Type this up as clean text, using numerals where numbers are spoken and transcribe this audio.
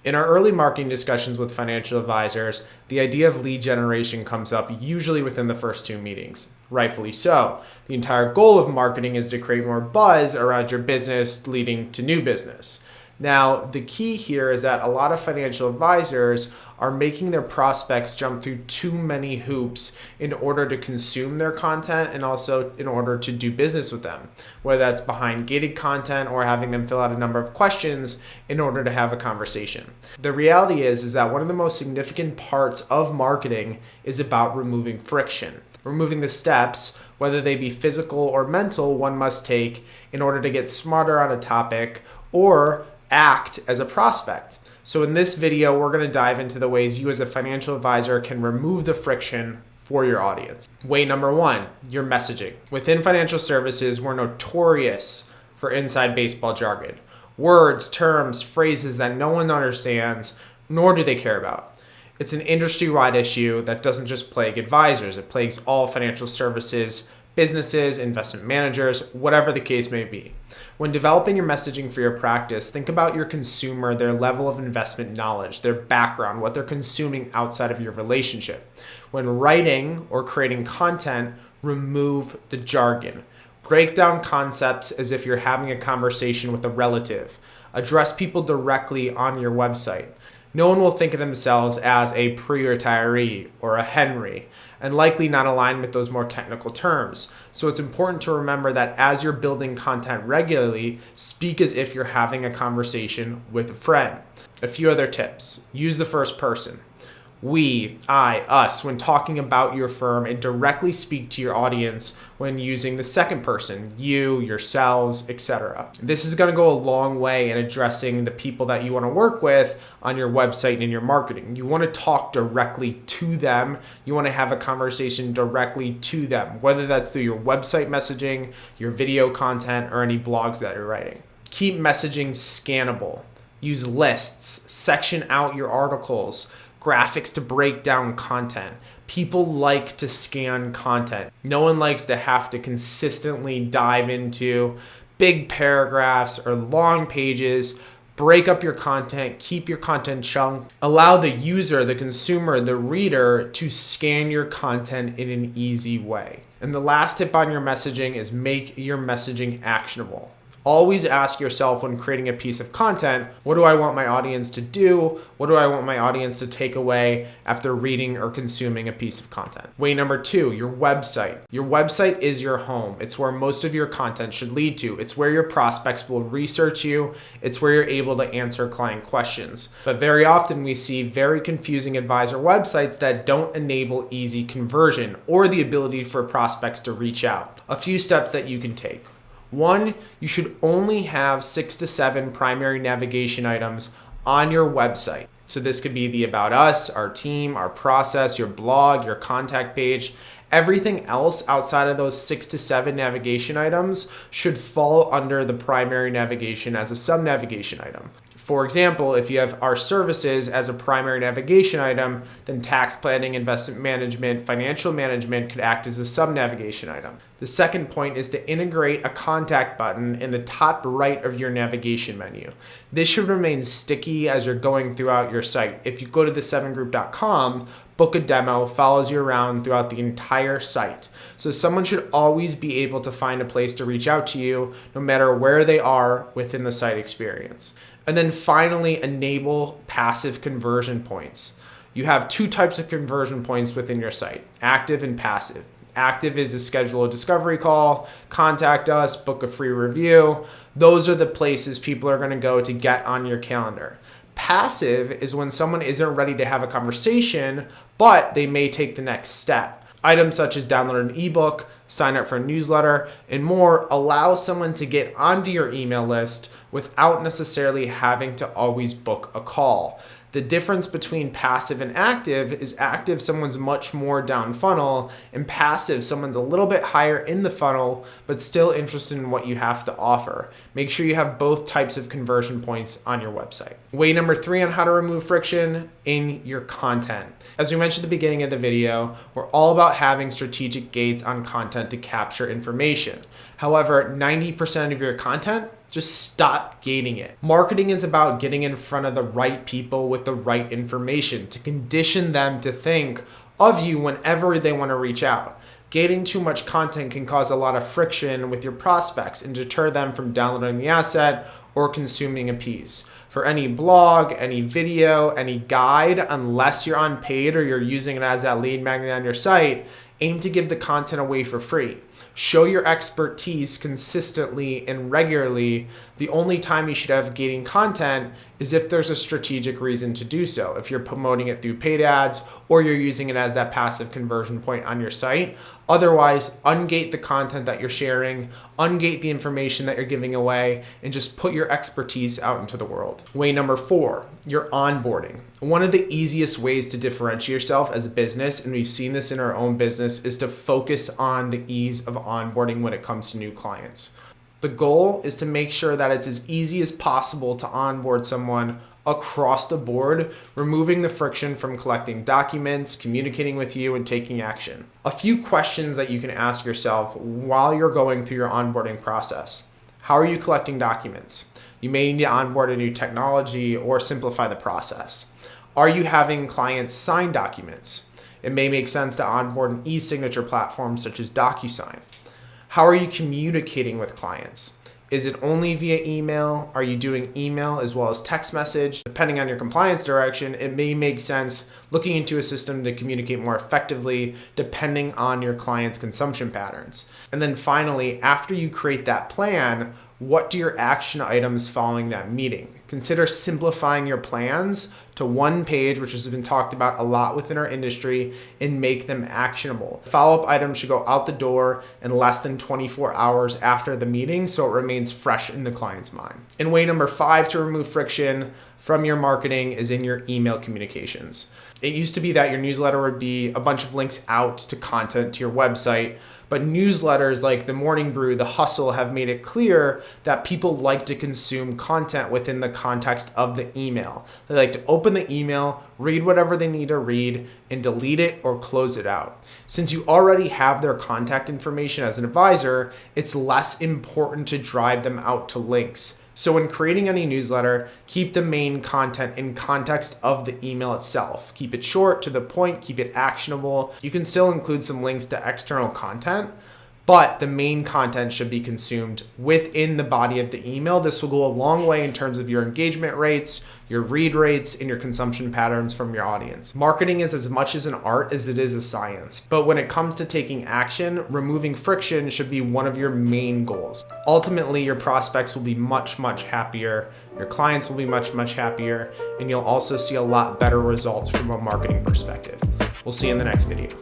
In our early marketing discussions with financial advisors, the idea of lead generation comes up usually within the first 2 meetings. Rightfully so. The entire goal of marketing is to create more buzz around your business, leading to new business. Now, the key here is that a lot of financial advisors are making their prospects jump through too many hoops in order to consume their content and also in order to do business with them, whether that's behind gated content or having them fill out a number of questions in order to have a conversation. The reality is that one of the most significant parts of marketing is about removing friction, removing the steps, whether they be physical or mental, one must take in order to get smarter on a topic or act as a prospect. So in this video, we're going to dive into the ways you as a financial advisor can remove the friction for your audience. Way number 1, your messaging. Within financial services, we're notorious for inside baseball jargon. Words, terms, phrases that no one understands, nor do they care about. It's an industry-wide issue that doesn't just plague advisors. It plagues all financial services, businesses, investment managers, whatever the case may be. When developing your messaging for your practice, think about your consumer, their level of investment knowledge, their background, what they're consuming outside of your relationship. When writing or creating content, remove the jargon. Break down concepts as if you're having a conversation with a relative. Address people directly on your website. No one will think of themselves as a pre-retiree or a Henry, and likely not align with those more technical terms. So it's important to remember that as you're building content regularly, speak as if you're having a conversation with a friend. A few other tips. Use the first person. We, I, us, when talking about your firm, and directly speak to your audience when using the second person, you, yourselves, etc. This is going to go a long way in addressing the people that you want to work with on your website and in your marketing. You want to talk directly to them. You want to have a conversation directly to them, whether that's through your website messaging, your video content, or any blogs that you're writing. Keep messaging scannable. Use lists, section out your articles, graphics to break down content. People like to scan content. No one likes to have to consistently dive into big paragraphs or long pages. Break up your content, keep your content chunked. Allow the user, the consumer, the reader to scan your content in an easy way. And the last tip on your messaging is make your messaging actionable. Always ask yourself when creating a piece of content, what do I want my audience to do? What do I want my audience to take away after reading or consuming a piece of content? Way number 2, your website. Your website is your home. It's where most of your content should lead to. It's where your prospects will research you. It's where you're able to answer client questions. But very often we see very confusing advisor websites that don't enable easy conversion or the ability for prospects to reach out. A few steps that you can take. 1, you should only have 6 to 7 primary navigation items on your website. So this could be the About Us, our team, our process, your blog, your contact page. Everything else outside of those 6 to 7 navigation items should fall under the primary navigation as a sub-navigation item. For example, if you have our services as a primary navigation item, then tax planning, investment management, financial management could act as a sub-navigation item. The second point is to integrate a contact button in the top right of your navigation menu. This should remain sticky as you're going throughout your site. If you go to the7group.com, book a demo follows you around throughout the entire site. So someone should always be able to find a place to reach out to you no matter where they are within the site experience. And then finally, enable passive conversion points. You have 2 types of conversion points within your site, active and passive. Active is to schedule a discovery call, contact us, book a free review. Those are the places people are going to go to get on your calendar. Passive is when someone isn't ready to have a conversation, but they may take the next step. Items such as download an ebook, sign up for a newsletter, and more allow someone to get onto your email list without necessarily having to always book a call. The difference between passive and active is active, someone's much more down funnel, and passive, someone's a little bit higher in the funnel, but still interested in what you have to offer. Make sure you have both types of conversion points on your website. Way number 3 on how to remove friction in your content. As we mentioned at the beginning of the video, we're all about having strategic gates on content to capture information. However, 90% of your content Just stop gating it. Marketing is about getting in front of the right people with the right information to condition them to think of you whenever they want to reach out. Gating too much content can cause a lot of friction with your prospects and deter them from downloading the asset or consuming a piece. For any blog, any video, any guide, unless you're on paid or you're using it as that lead magnet on your site, aim to give the content away for free. Show your expertise consistently and regularly. The only time you should have gating content is if there's a strategic reason to do so. If you're promoting it through paid ads or you're using it as that passive conversion point on your site. Otherwise, ungate the content that you're sharing, ungate the information that you're giving away, and just put your expertise out into the world. Way number 4, your onboarding. One of the easiest ways to differentiate yourself as a business, and we've seen this in our own business, is to focus on the ease of onboarding when it comes to new clients. The goal is to make sure that it's as easy as possible to onboard someone across the board, removing the friction from collecting documents, communicating with you, and taking action. A few questions that you can ask yourself while you're going through your onboarding process. How are you collecting documents? You may need to onboard a new technology or simplify the process. Are you having clients sign documents? It may make sense to onboard an e-signature platform such as DocuSign. How are you communicating with clients? Is it only via email? Are you doing email as well as text message? Depending on your compliance direction, it may make sense looking into a system to communicate more effectively depending on your client's consumption patterns. And then finally, after you create that plan, what do your action items following that meeting? Consider simplifying your plans to one page, which has been talked about a lot within our industry, and make them actionable. Follow-up items should go out the door in less than 24 hours after the meeting so it remains fresh in the client's mind. And way number 5 to remove friction from your marketing is in your email communications. It used to be that your newsletter would be a bunch of links out to content to your website, but newsletters like The Morning Brew, The Hustle have made it clear that people like to consume content within the context of the email. They like to open the email, read whatever they need to read, and delete it or close it out. Since you already have their contact information as an advisor, it's less important to drive them out to links. So when creating any newsletter, keep the main content in context of the email itself. Keep it short, to the point, keep it actionable. You can still include some links to external content, but the main content should be consumed within the body of the email. This will go a long way in terms of your engagement rates, your read rates, and your consumption patterns from your audience. Marketing is as much as an art as it is a science, but when it comes to taking action, removing friction should be one of your main goals. Ultimately, your prospects will be much, much happier, your clients will be much, much happier, and you'll also see a lot better results from a marketing perspective. We'll see you in the next video.